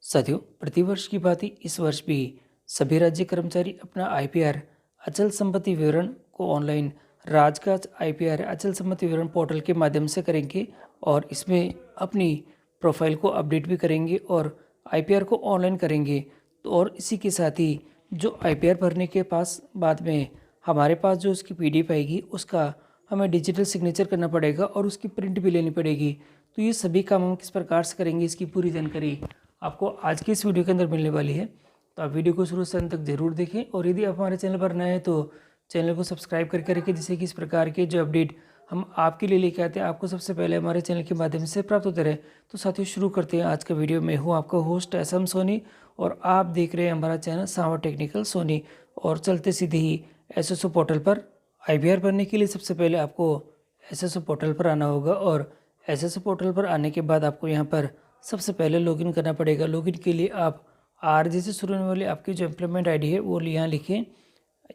साथियों, प्रतिवर्ष की भांति इस वर्ष भी सभी राज्य कर्मचारी अपना आईपीआर अचल संपत्ति विवरण को ऑनलाइन राजकाज आईपीआर अचल संपत्ति विवरण पोर्टल के माध्यम से करेंगे और इसमें अपनी प्रोफाइल को अपडेट भी करेंगे और आईपीआर को ऑनलाइन करेंगे। तो और इसी के साथ ही जो आईपीआर भरने के पास बाद में हमारे पास जो उसकी पीडीएफ आएगी उसका हमें डिजिटल सिग्नेचर करना पड़ेगा और उसकी प्रिंट भी लेनी पड़ेगी। तो ये सभी काम हम किस प्रकार से करेंगे, इसकी पूरी जानकारी आपको आज की इस वीडियो के अंदर मिलने वाली है। तो आप वीडियो को शुरू से अंत तक जरूर देखें और यदि आप हमारे चैनल पर नए हैं तो चैनल को सब्सक्राइब करके रखें, जिससे कि इस प्रकार के जो अपडेट हम आपके लिए लेके आते हैं आपको सबसे पहले हमारे चैनल के माध्यम से प्राप्त होते रहे। तो साथियों, शुरू करते हैं आज का वीडियो। मैं हूँ आपका होस्ट एसएम सोनी और आप देख रहे हैं हमारा चैनल सांवर टेक्निकल सोनी। और चलते सीधे ही एसएसओ पोर्टल पर आईपीआर भरने के लिए सबसे पहले आपको एसएसओ पोर्टल पर आना होगा और एसएसओ पोर्टल पर आने के बाद आपको यहाँ पर सबसे पहले लॉगिन करना पड़ेगा। लॉगिन के लिए आप RJ से शुरू होने वाली आपकी जो एम्प्लॉयमेंट आईडी है वो यहाँ लिखें,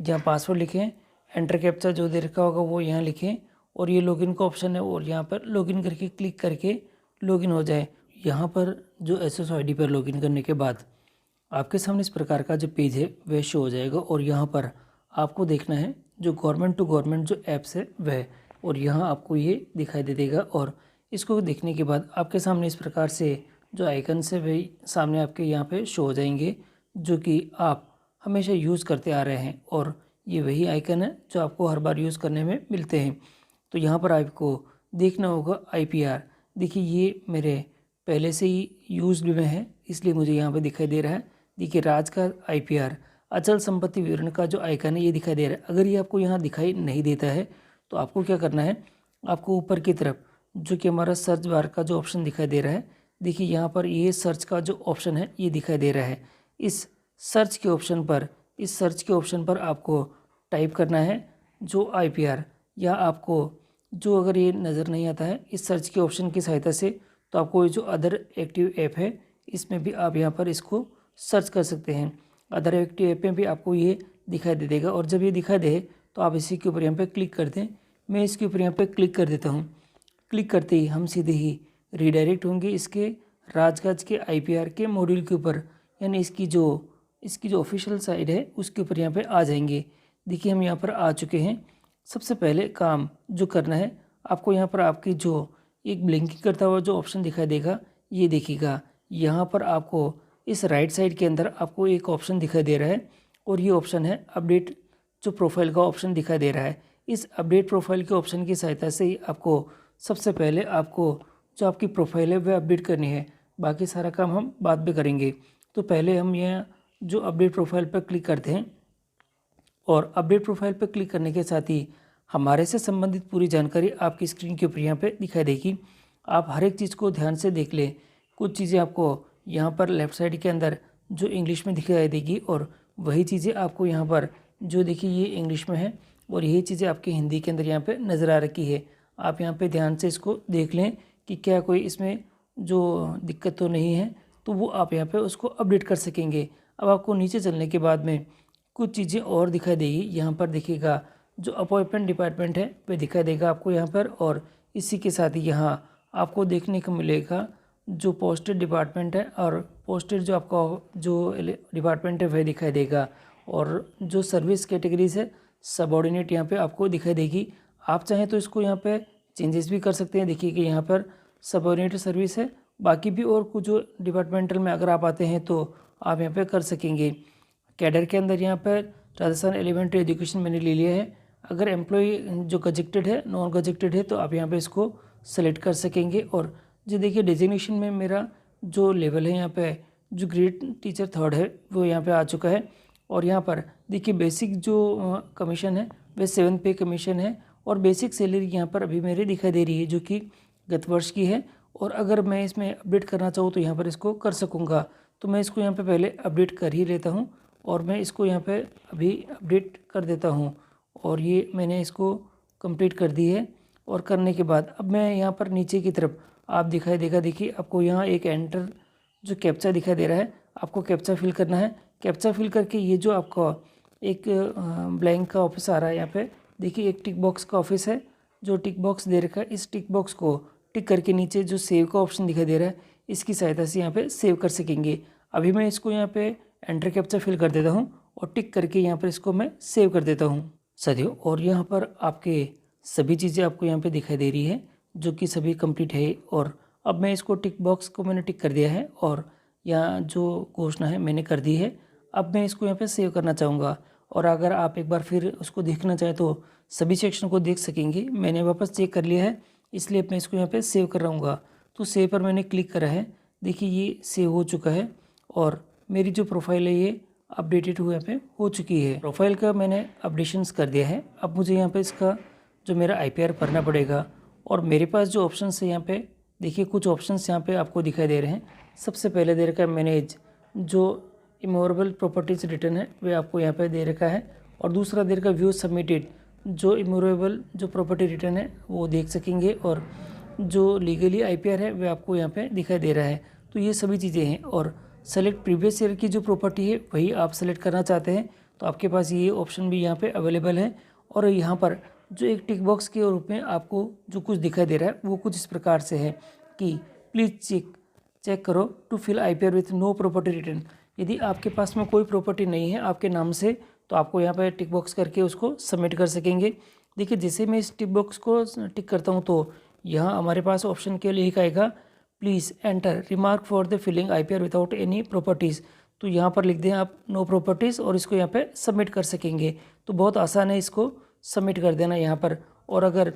जहाँ पासवर्ड लिखें, एंटर कैप्चा जो दे रखा होगा वो यहाँ लिखें और ये लॉगिन का ऑप्शन है और यहाँ पर लॉगिन करके क्लिक करके लॉगिन हो जाए। यहाँ पर जो एसएसओ आईडी पर लॉगिन करने के बाद आपके सामने इस प्रकार का जो पेज है वह शो हो जाएगा और यहाँ पर आपको देखना है जो गवर्नमेंट टू गवर्नमेंट जो ऐप्स है वह, और यहाँ आपको ये दिखाई दे देगा। और इसको देखने के बाद आपके सामने इस प्रकार से जो आइकन्स है वही सामने आपके यहाँ पे शो हो जाएंगे, जो कि आप हमेशा यूज़ करते आ रहे हैं और ये वही आइकन है जो आपको हर बार यूज़ करने में मिलते हैं। तो यहाँ पर आपको देखना होगा आईपीआर। देखिए, ये मेरे पहले से ही यूज में है इसलिए मुझे यहाँ पे दिखाई दे रहा है। देखिए, राज का आईपीआर अचल संपत्ति विवरण का जो आइकन है ये दिखाई दे रहा है। अगर ये आपको यहाँ दिखाई नहीं देता है तो आपको क्या करना है, आपको ऊपर की तरफ जो कि हमारा सर्च बार का जो ऑप्शन दिखाई दे रहा है, देखिए यहाँ पर ये सर्च का जो ऑप्शन है ये दिखाई दे रहा है। इस सर्च के ऑप्शन पर आपको टाइप करना है जो आईपीआर, या आपको जो अगर ये नज़र नहीं आता है इस सर्च के ऑप्शन की सहायता से तो आपको ये जो अदर एक्टिव ऐप है इसमें भी आप यहाँ पर इसको सर्च कर सकते हैं। अदर एक्टिव ऐप में भी आपको ये दिखाई दे देगा और जब ये दिखाई दे तो आप इसी के ऊपर यहाँ पे क्लिक कर दें। मैं इसके ऊपर यहाँ पे क्लिक कर देता हूँ। क्लिक करते ही हम सीधे ही रीडायरेक्ट होंगे इसके राजकाज के आईपीआर के मॉड्यूल के ऊपर, यानी इसकी जो ऑफिशियल साइट है उसके ऊपर यहाँ पे आ जाएंगे। देखिए, हम यहाँ पर आ चुके हैं। सबसे पहले काम जो करना है, आपको यहाँ पर आपकी जो एक ब्लिंकिंग करता हुआ जो ऑप्शन दिखाई देगा ये देखिएगा। यहाँ पर आपको इस राइट साइड के अंदर आपको एक ऑप्शन दिखाई दे रहा है और ये ऑप्शन है अपडेट जो प्रोफाइल का ऑप्शन दिखाई दे रहा है। इस अपडेट प्रोफाइल के ऑप्शन की सहायता से ही आपको सबसे पहले आपको जो आपकी प्रोफाइल है वह अपडेट करनी है। बाकी सारा काम हम बाद में करेंगे। तो पहले हम यह जो अपडेट प्रोफाइल पर क्लिक करते हैं और अपडेट प्रोफाइल पर क्लिक करने के साथ ही हमारे से संबंधित पूरी जानकारी आपकी स्क्रीन के ऊपर यहाँ पे दिखाई देगी। आप हर एक चीज़ को ध्यान से देख लें। कुछ चीज़ें आपको यहाँ पर लेफ़्ट साइड के अंदर जो इंग्लिश में दिखाई देगी और वही चीज़ें आपको यहाँ पर जो देखिए ये इंग्लिश में है और यही चीज़ें आपकी हिंदी के अंदर यहाँ पे नज़र आ रखी है। आप यहाँ पे ध्यान से इसको देख लें कि क्या कोई इसमें जो दिक्कत तो नहीं है, तो वो आप यहाँ पे उसको अपडेट कर सकेंगे। अब आपको नीचे चलने के बाद में कुछ चीज़ें और दिखाई देगी। यहाँ पर देखिएगा जो अपॉइंटमेंट डिपार्टमेंट है वह दिखाई देगा आपको यहाँ पर, और इसी के साथ ही यहाँ आपको देखने को मिलेगा जो पोस्टेड डिपार्टमेंट है और पोस्टेड जो आपका जो डिपार्टमेंट है वह दिखाई देगा, और जो सर्विस कैटेगरीज है सबऑर्डिनेट यहाँ पे आपको दिखाई देगी। आप चाहें तो इसको यहाँ पे चेंजेस भी कर सकते हैं। देखिए कि यहाँ पर सबऑर्डिनेट सर्विस है, बाकी भी और कुछ जो डिपार्टमेंटल में अगर आप आते हैं तो आप यहाँ पे कर सकेंगे। कैडर के अंदर यहाँ पर राजस्थान एलिमेंट्री एजुकेशन मैंने ले लिया है। अगर एम्प्लॉय जो गजेक्टेड है नॉन गजेक्टेड है तो आप यहाँ पे इसको सेलेक्ट कर सकेंगे। और जो देखिए डेजिग्नेशन में मेरा जो लेवल है यहाँ पे जो ग्रेड टीचर 3rd है वो यहाँ पे आ चुका है। और यहाँ पर देखिए बेसिक जो कमीशन है वह 7 पे कमीशन है और बेसिक सैलरी यहाँ पर अभी मेरी दिखाई दे रही है जो कि गत वर्ष की है। और अगर मैं इसमें अपडेट करना चाहूँ तो यहाँ पर इसको कर सकूँगा। तो मैं इसको यहाँ पे पहले अपडेट कर ही लेता हूँ और मैं इसको यहाँ पे अभी अपडेट कर देता हूँ और ये मैंने इसको कंप्लीट कर दी है। और करने के बाद अब मैं यहाँ पर नीचे की तरफ आप दिखाई देगा, देखिए आपको यहाँ एक एंटर जो कैप्चा दिखाई दे रहा है, आपको कैप्चा फिल करना है। कैप्चा फिल करके ये जो आपका एक ब्लैंक का ऑफिस आ रहा है यहाँ पे देखिए एक टिक बॉक्स का ऑफिस है जो टिक बॉक्स दे रखा है। इस टिक बॉक्स को टिक करके नीचे जो सेव का ऑप्शन दिखाई दे रहा है इसकी सहायता से यहाँ पे सेव कर सकेंगे। अभी मैं इसको यहाँ पे एंटर कैप्चा फिल कर देता हूँ और टिक करके यहाँ पर इसको मैं सेव कर देता हूँ साथियों। और यहाँ पर आपके सभी चीज़ें आपको यहाँ पे दिखाई दे रही है जो कि सभी कंप्लीट है। और अब मैं इसको टिक बॉक्स को मैंने टिक कर दिया है और यहाँ जो घोषणा है मैंने कर दी है। अब मैं इसको यहाँ पे सेव करना चाहूँगा और अगर आप एक बार फिर उसको देखना चाहें तो सभी सेक्शन को देख सकेंगे। मैंने वापस चेक कर लिया है इसलिए मैं इसको यहाँ पे सेव कर रहूँगा। तो सेव पर मैंने क्लिक करा है, देखिए ये सेव हो चुका है और मेरी जो प्रोफाइल है ये अपडेटेड हुए पे हो चुकी है। प्रोफाइल का मैंने अपडेशंस कर दिया है। अब मुझे यहाँ पे इसका जो मेरा IPR भरना पड़ेगा और मेरे पास जो ऑप्शंस है यहाँ पे देखिए कुछ ऑप्शंस यहाँ पे आपको दिखाई दे रहे हैं। सबसे पहले दे रखा है मैनेज, जो इमूवेबल प्रॉपर्टीज रिटर्न है वे आपको यहाँ पे दे रखा है। और दूसरा दे रखा व्यू सबमिटेड, जो इमूवेबल जो प्रॉपर्टी रिटर्न है वो देख सकेंगे और जो लीगली IPR है वे आपको यहाँ पे दिखाई दे रहा है। तो ये सभी चीज़ें हैं। और सेलेक्ट प्रीवियस ईयर की जो प्रॉपर्टी है वही आप सेलेक्ट करना चाहते हैं तो आपके पास ये ऑप्शन भी यहाँ पे अवेलेबल है। और यहाँ पर जो एक टिक बॉक्स के रूप में आपको जो कुछ दिखाई दे रहा है वो कुछ इस प्रकार से है कि प्लीज़ चेक करो to fill IPR with no property return. यदि आपके पास में कोई प्रॉपर्टी नहीं है आपके नाम से तो आपको यहाँ पर टिक बॉक्स करके उसको सबमिट कर सकेंगे। देखिए जैसे मैं इस टिक बॉक्स को टिक करता हूँ तो यहाँ हमारे पास ऑप्शन के लिए आएगा please enter remark for the filling IPR without any properties. तो यहाँ पर लिख दें आप नो प्रॉपर्टीज़ और इसको यहाँ पे सबमिट कर सकेंगे। तो बहुत आसान है, इसको सबमिट कर देना यहाँ पर। और अगर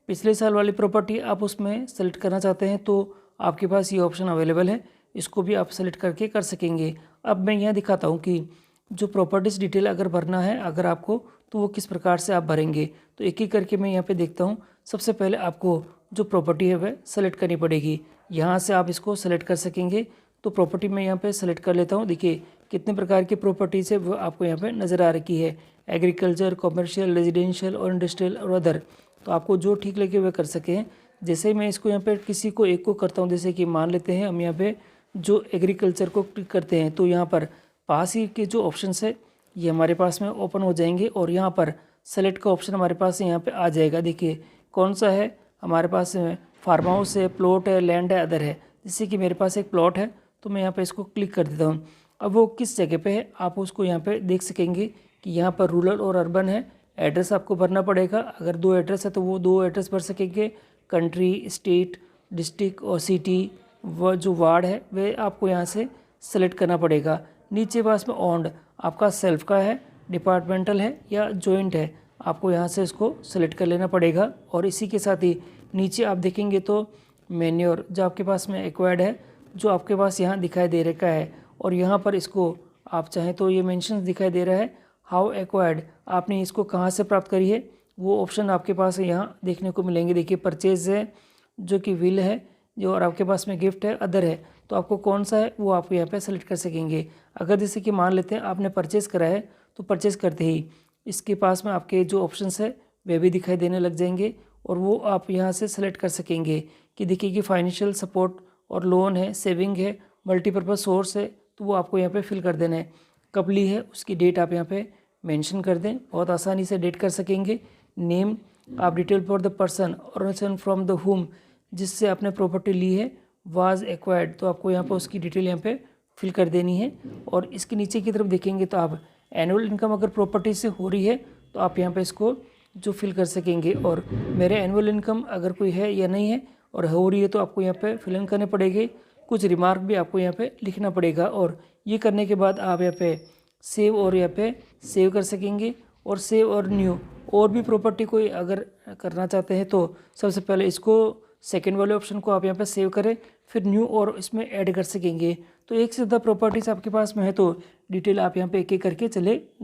पिछले साल वाली प्रॉपर्टी आप उसमें सेलेक्ट करना चाहते हैं तो आपके पास ये ऑप्शन अवेलेबल है, इसको भी आप सेलेक्ट करके कर सकेंगे। अब मैं यहाँ दिखाता हूँ कि जो प्रॉपर्टीज़ डिटेल अगर भरना है अगर आपको तो वो किस प्रकार से आप भरेंगे। तो एक एक करके मैं यहाँ पे देखता हूँ। सबसे पहले आपको जो प्रॉपर्टी है वह सेलेक्ट करनी पड़ेगी, यहाँ से आप इसको सेलेक्ट कर सकेंगे। तो प्रॉपर्टी मैं यहाँ पे सेलेक्ट कर लेता हूँ। देखिए कितने प्रकार की प्रॉपर्टीज़ है वो आपको यहाँ पे नज़र आ रखी है, एग्रीकल्चर, कॉमर्शियल, रेजिडेंशियल और इंडस्ट्रियल और अदर। तो आपको जो ठीक लगे वह कर सकें। जैसे मैं इसको यहाँ पे किसी को एक को करता हूँ, जैसे कि मान लेते हैं हम यहाँ पे जो एग्रीकल्चर को क्लिक करते हैं तो यहाँ पर पास ही के जो ऑप्शन है ये हमारे पास में ओपन हो जाएंगे और यहाँ पर सेलेक्ट का ऑप्शन हमारे पास यहाँ पे आ जाएगा। देखिए कौन सा है हमारे पास में, फार्म हाउस है, प्लॉट है, लैंड है, अदर है। जैसे कि मेरे पास एक प्लॉट है तो मैं यहाँ पे इसको क्लिक कर देता हूँ। अब वो किस जगह पे है आप उसको यहाँ पे देख सकेंगे कि यहाँ पर रूरल और अर्बन है। एड्रेस आपको भरना पड़ेगा, अगर 2 एड्रेस है तो वो 2 एड्रेस भर सकेंगे। कंट्री, स्टेट, डिस्ट्रिक्ट और सिटी, वह जो वार्ड है वे आपको यहाँ से सेलेक्ट करना पड़ेगा। नीचे पास में ओन्ड आपका सेल्फ का है, डिपार्टमेंटल है या जॉइंट है, आपको यहाँ से इसको सेलेक्ट कर लेना पड़ेगा। और इसी के साथ ही नीचे आप देखेंगे तो मैन्योर जो आपके पास में एक्वायर्ड है जो आपके पास यहाँ दिखाई दे रखा है। और यहाँ पर इसको आप चाहें तो ये मेंशन दिखाई दे रहा है हाउ एक्वायर्ड, आपने इसको कहाँ से प्राप्त करी है वो ऑप्शन आपके पास यहाँ देखने को मिलेंगे। देखिए परचेज है जो कि विल है जो, और आपके पास में गिफ्ट है, अदर है। तो आपको कौन सा है वो आप यहाँ पे सेलेक्ट कर सकेंगे। अगर जैसे कि मान लेते हैं आपने परचेज़ करा है तो परचेज़ करते ही इसके पास में आपके जो ऑप्शंस है वे भी दिखाई देने लग जाएंगे और वो आप यहाँ से सेलेक्ट कर सकेंगे कि देखिए कि फाइनेंशियल सपोर्ट और लोन है, सेविंग है, मल्टीपर्पज़ सोर्स है, तो वो आपको यहाँ पे फिल कर देना है। कब ली है उसकी डेट आप यहाँ पे मेंशन कर दें, बहुत आसानी से डेट कर सकेंगे। नेम आप डिटेल फॉर द पर्सन और फ्रॉम द होम जिससे आपने प्रॉपर्टी ली है वाज एक्वायर्ड, तो आपको यहाँ पर उसकी डिटेल यहाँ पे फिल कर देनी है। और इसके नीचे की तरफ देखेंगे तो आप एनुअल इनकम अगर प्रॉपर्टी से हो रही है तो आप यहाँ पे इसको जो फिल कर सकेंगे। और मेरे एनुअल इनकम अगर कोई है या नहीं है और हो रही है तो आपको यहाँ पे फिल इन करने पड़ेंगे। कुछ रिमार्क भी आपको यहाँ पे लिखना पड़ेगा और ये करने के बाद आप यहाँ पे सेव और यहाँ पे सेव कर सकेंगे। और सेव और न्यू और भी प्रॉपर्टी कोई अगर करना चाहते हैं तो सबसे पहले इसको सेकेंड वाले ऑप्शन को आप यहाँ पे सेव करें, फिर न्यू और इसमें ऐड कर सकेंगे। तो एक से ज़्यादा प्रॉपर्टीज़ आपके पास में है तो डिटेल आप यहाँ पे एक एक करके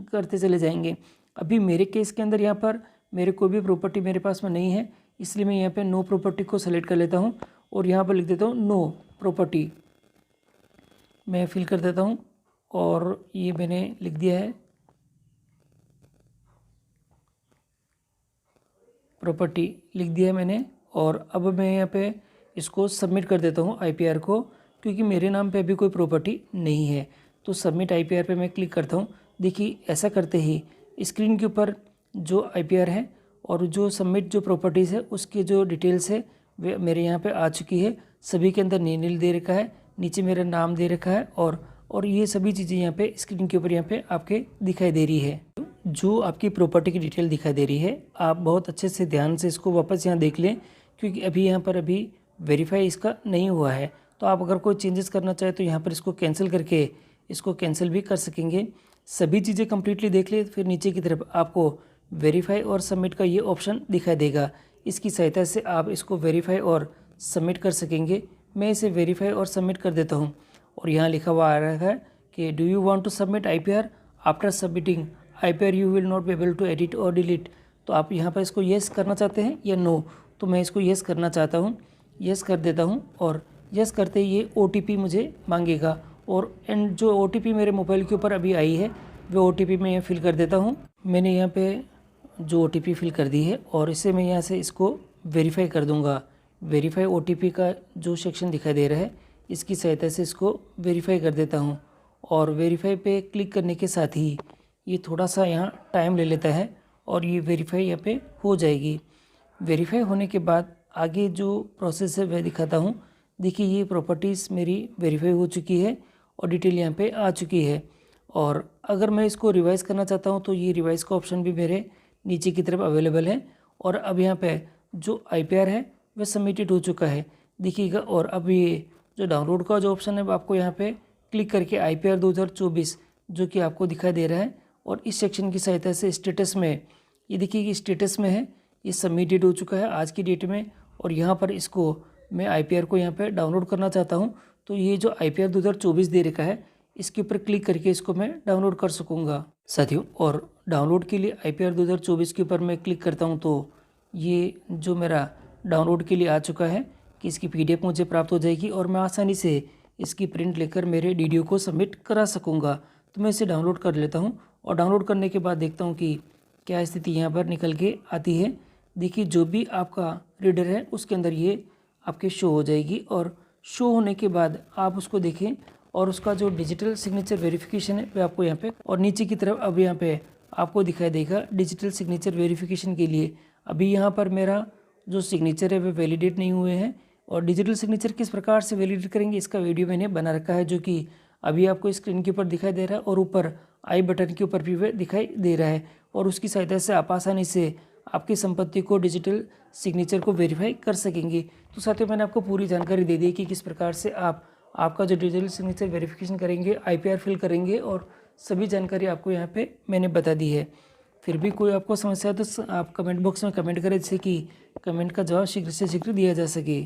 करते चले जाएंगे। अभी मेरे केस के अंदर यहाँ पर मेरे कोई भी प्रॉपर्टी मेरे पास में नहीं है, इसलिए मैं यहाँ पे नो प्रॉपर्टी को सेलेक्ट कर लेता हूँ और यहाँ पर लिख देता हूँ नो प्रॉपर्टी, मैं फिल कर देता हूँ और ये मैंने लिख दिया है प्रॉपर्टी, लिख दिया है मैंने। और अब मैं यहाँ पे इसको सबमिट कर देता हूँ IPR को, क्योंकि मेरे नाम पे अभी कोई प्रॉपर्टी नहीं है। तो सबमिट IPR पे मैं क्लिक करता हूँ। देखिए ऐसा करते ही स्क्रीन के ऊपर जो IPR है और जो सबमिट जो प्रॉपर्टीज़ है उसकी जो डिटेल्स है वे मेरे यहाँ पे आ चुकी है। सभी के अंदर नील दे रखा है, नीचे मेरा नाम दे रखा है और और ये सभी चीज़ें यहाँ पे स्क्रीन के ऊपर यहाँ पे आपके दिखाई दे रही है। जो आपकी प्रॉपर्टी की डिटेल दिखाई दे रही है, आप बहुत अच्छे से ध्यान से इसको वापस यहाँ देख लें, क्योंकि अभी यहाँ पर अभी वेरीफाई इसका नहीं हुआ है। तो आप अगर कोई चेंजेस करना चाहे तो यहाँ पर इसको कैंसिल करके इसको कैंसिल भी कर सकेंगे। सभी चीज़ें कम्प्लीटली देख ले, फिर नीचे की तरफ आपको वेरीफाई और सबमिट का ये ऑप्शन दिखाई देगा। इसकी सहायता से आप इसको वेरीफाई और सबमिट कर सकेंगे। मैं इसे वेरीफाई और सबमिट कर देता हूँ और यहाँ लिखा हुआ आ रहा है कि do you want to submit IPR? After submitting IPR you will not be able to edit और डिलीट। तो आप यहाँ पर इसको येस करना चाहते हैं या नो? तो मैं इसको येस करना चाहता हूँ, येस कर देता हूँ। और येस करते ही ये OTP मुझे मांगेगा और एंड जो OTP मेरे मोबाइल के ऊपर अभी आई है वो OTP मैं यहाँ फिल कर देता हूँ। मैंने यहाँ पे जो OTP फिल कर दी है और इसे मैं यहाँ से इसको वेरीफाई कर दूँगा। वेरीफाई OTP का जो सेक्शन दिखाई दे रहा है, इसकी सहायता से इसको वेरीफाई कर देता हूँ। और वेरीफाई पे क्लिक करने के साथ ही ये थोड़ा सा यहाँ टाइम ले लेता है और ये वेरीफाई यहाँ पे हो जाएगी। वेरीफाई होने के बाद आगे जो प्रोसेस है वह दिखाता हूँ। देखिए ये प्रॉपर्टीज़ मेरी वेरीफाई हो चुकी है और डिटेल यहाँ पे आ चुकी है। और अगर मैं इसको रिवाइज़ करना चाहता हूँ तो ये रिवाइज़ का ऑप्शन भी मेरे नीचे की तरफ अवेलेबल है। और अब यहाँ पे जो IPR है वह सबमिटेड हो चुका है, देखिएगा। और अब ये जो डाउनलोड का जो ऑप्शन है आपको यहाँ पे क्लिक करके IPR 2024 जो कि आपको दिखाई दे रहा है और इस सेक्शन की सहायता से स्टेटस में ये देखिए कि स्टेटस में है, ये सबमिटेड हो चुका है आज की डेट में। और यहाँ पर इसको मैं IPR को यहाँ पे डाउनलोड करना चाहता हूँ तो ये जो IPR 2024 दे रखा है इसके ऊपर क्लिक करके इसको मैं डाउनलोड कर सकूँगा साथियों। और डाउनलोड के लिए IPR 2024 के ऊपर मैं क्लिक करता हूँ तो ये जो मेरा डाउनलोड के लिए आ चुका है कि इसकी PDF मुझे प्राप्त हो जाएगी और मैं आसानी से इसकी प्रिंट लेकर मेरे DDO को सबमिट करा सकूँगा। तो मैं इसे डाउनलोड कर लेता हूँ और डाउनलोड करने के बाद देखता हूँ कि क्या स्थिति यहाँ पर निकल के आती है। देखिए जो भी आपका रीडर है उसके अंदर ये आपके शो हो जाएगी और शो होने के बाद आप उसको देखें और उसका जो डिजिटल सिग्नेचर वेरिफिकेशन है वह आपको यहाँ पे और नीचे की तरफ अब यहाँ पे आपको दिखाई देगा डिजिटल सिग्नेचर वेरिफिकेशन के लिए। अभी यहाँ पर मेरा जो सिग्नेचर है वे वैलिडेट नहीं हुए हैं और डिजिटल सिग्नेचर किस प्रकार से वैलिडेट करेंगे इसका वीडियो मैंने बना रखा है जो कि अभी आपको स्क्रीन के ऊपर दिखाई दे रहा है और ऊपर आई बटन के ऊपर भी वह दिखाई दे रहा है। और उसकी सहायता से आप आसानी से आपकी संपत्ति को डिजिटल सिग्नेचर को वेरीफाई कर सकेंगे। तो साथियों मैंने आपको पूरी जानकारी दे दी कि किस प्रकार से आप आपका जो डिजिटल सिग्नेचर वेरिफिकेशन करेंगे, IPR फिल करेंगे और सभी जानकारी आपको यहाँ पे मैंने बता दी है। फिर भी कोई आपको समस्या है तो आप कमेंट बॉक्स में कमेंट करें जिससे कि कमेंट का जवाब शीघ्र से शीघ्र दिया जा सके।